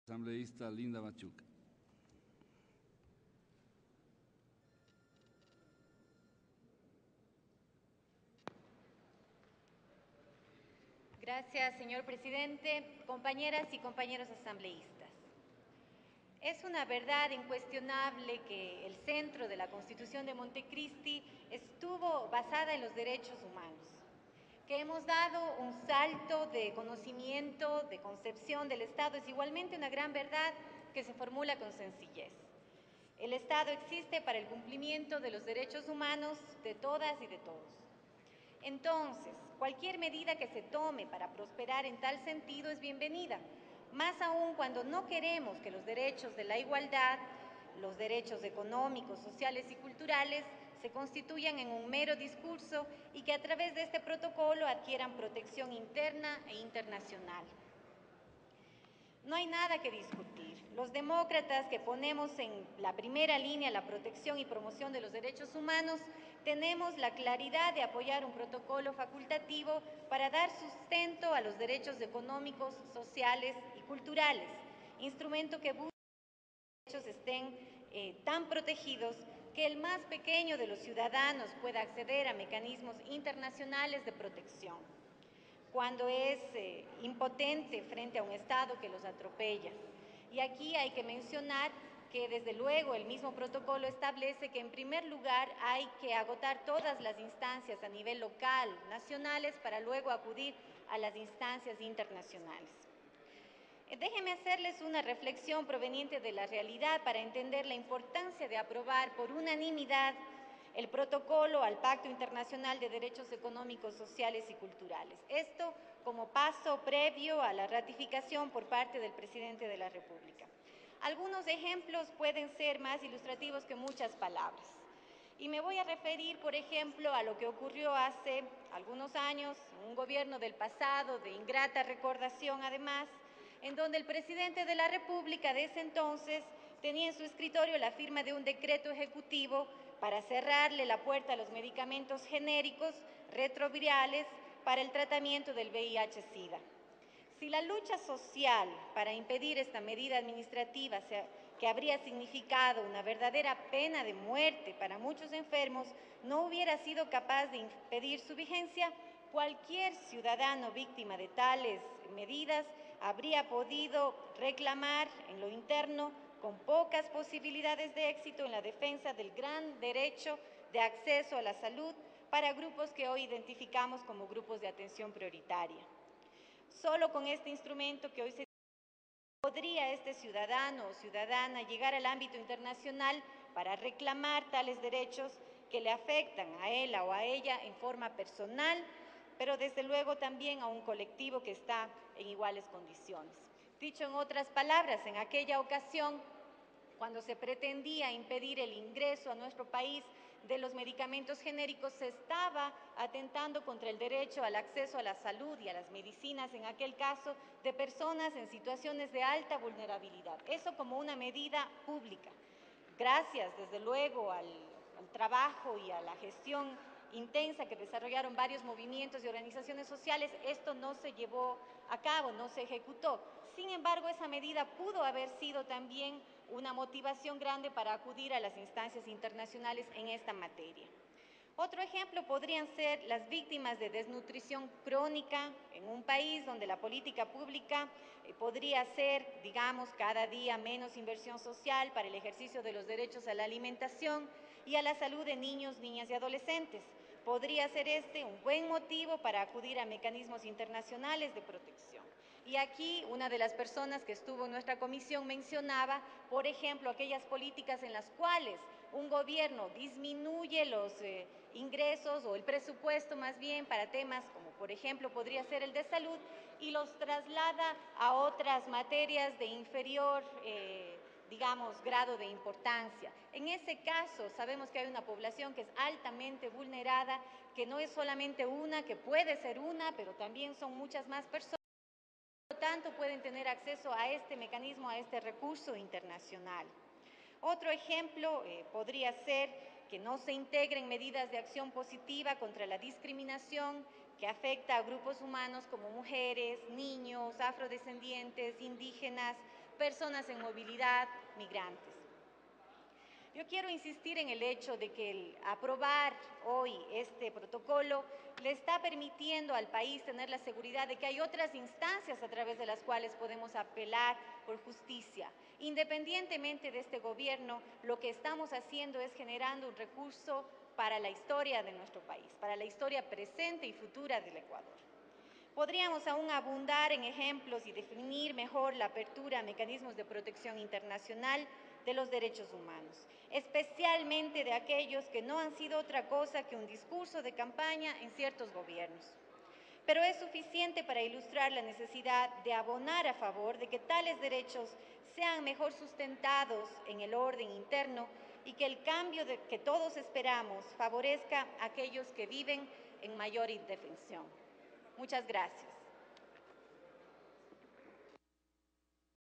Asambleísta Linda Machuca. Gracias, señor presidente, compañeras y compañeros asambleístas. Es una verdad incuestionable que el centro de la Constitución de Montecristi estuvo basada en los derechos humanos, que hemos dado un salto de conocimiento, de concepción del Estado, es igualmente una gran verdad que se formula con sencillez. El Estado existe para el cumplimiento de los derechos humanos de todas y de todos. Entonces, cualquier medida que se tome para prosperar en tal sentido es bienvenida, más aún cuando no queremos que los derechos de la igualdad, los derechos económicos, sociales y culturales se constituyan en un mero discurso y que a través de este protocolo adquieran protección interna e internacional. No hay nada que discutir. Los demócratas que ponemos en la primera línea la protección y promoción de los derechos humanos, tenemos la claridad de apoyar un protocolo facultativo para dar sustento a los derechos económicos, sociales y culturales, instrumento que busca que los derechos estén tan protegidos que el más pequeño de los ciudadanos pueda acceder a mecanismos internacionales de protección cuando es impotente frente a un Estado que los atropella. Y aquí hay que mencionar que desde luego el mismo protocolo establece que en primer lugar hay que agotar todas las instancias a nivel local, nacionales, para luego acudir a las instancias internacionales. Déjenme hacerles una reflexión proveniente de la realidad para entender la importancia de aprobar por unanimidad el protocolo al Pacto Internacional de Derechos Económicos, Sociales y Culturales. Esto como paso previo a la ratificación por parte del presidente de la República. Algunos ejemplos pueden ser más ilustrativos que muchas palabras. Y me voy a referir, por ejemplo, a lo que ocurrió hace algunos años, un gobierno del pasado, de ingrata recordación además, en donde el presidente de la República de ese entonces tenía en su escritorio la firma de un decreto ejecutivo para cerrarle la puerta a los medicamentos genéricos retrovirales para el tratamiento del VIH-Sida. Si la lucha social para impedir esta medida administrativa, que habría significado una verdadera pena de muerte para muchos enfermos, no hubiera sido capaz de impedir su vigencia, cualquier ciudadano víctima de tales medidas habría podido reclamar en lo interno con pocas posibilidades de éxito en la defensa del gran derecho de acceso a la salud para grupos que hoy identificamos como grupos de atención prioritaria. Solo con este instrumento que hoy se podría este ciudadano o ciudadana llegar al ámbito internacional para reclamar tales derechos que le afectan a él o a ella en forma personal, pero desde luego también a un colectivo que está en iguales condiciones. Dicho en otras palabras, en aquella ocasión, cuando se pretendía impedir el ingreso a nuestro país de los medicamentos genéricos, se estaba atentando contra el derecho al acceso a la salud y a las medicinas, en aquel caso, de personas en situaciones de alta vulnerabilidad. Eso como una medida pública. Gracias, desde luego, al trabajo y a la gestión intensa que desarrollaron varios movimientos y organizaciones sociales, esto no se llevó a cabo, no se ejecutó. Sin embargo, esa medida pudo haber sido también una motivación grande para acudir a las instancias internacionales en esta materia. Otro ejemplo podrían ser las víctimas de desnutrición crónica en un país donde la política pública podría ser, digamos, cada día menos inversión social para el ejercicio de los derechos a la alimentación y a la salud de niños, niñas y adolescentes. Podría ser este un buen motivo para acudir a mecanismos internacionales de protección. Y aquí una de las personas que estuvo en nuestra comisión mencionaba, por ejemplo, aquellas políticas en las cuales un gobierno disminuye los ingresos o el presupuesto más bien para temas como por ejemplo podría ser el de salud y los traslada a otras materias de inferior digamos, grado de importancia. En ese caso, sabemos que hay una población que es altamente vulnerada, que no es solamente una, que puede ser una, pero también son muchas más personas, por lo tanto pueden tener acceso a este mecanismo, a este recurso internacional. Otro ejemplo podría ser que no se integren medidas de acción positiva contra la discriminación que afecta a grupos humanos como mujeres, niños, afrodescendientes, indígenas, personas en movilidad, migrantes. Yo quiero insistir en el hecho de que el aprobar hoy este protocolo le está permitiendo al país tener la seguridad de que hay otras instancias a través de las cuales podemos apelar por justicia. Independientemente de este gobierno, lo que estamos haciendo es generando un recurso para la historia de nuestro país, para la historia presente y futura del Ecuador. Podríamos aún abundar en ejemplos y definir mejor la apertura a mecanismos de protección internacional de los derechos humanos, especialmente de aquellos que no han sido otra cosa que un discurso de campaña en ciertos gobiernos. Pero es suficiente para ilustrar la necesidad de abonar a favor de que tales derechos sean mejor sustentados en el orden interno y que el cambio que todos esperamos favorezca a aquellos que viven en mayor indefensión. Muchas gracias.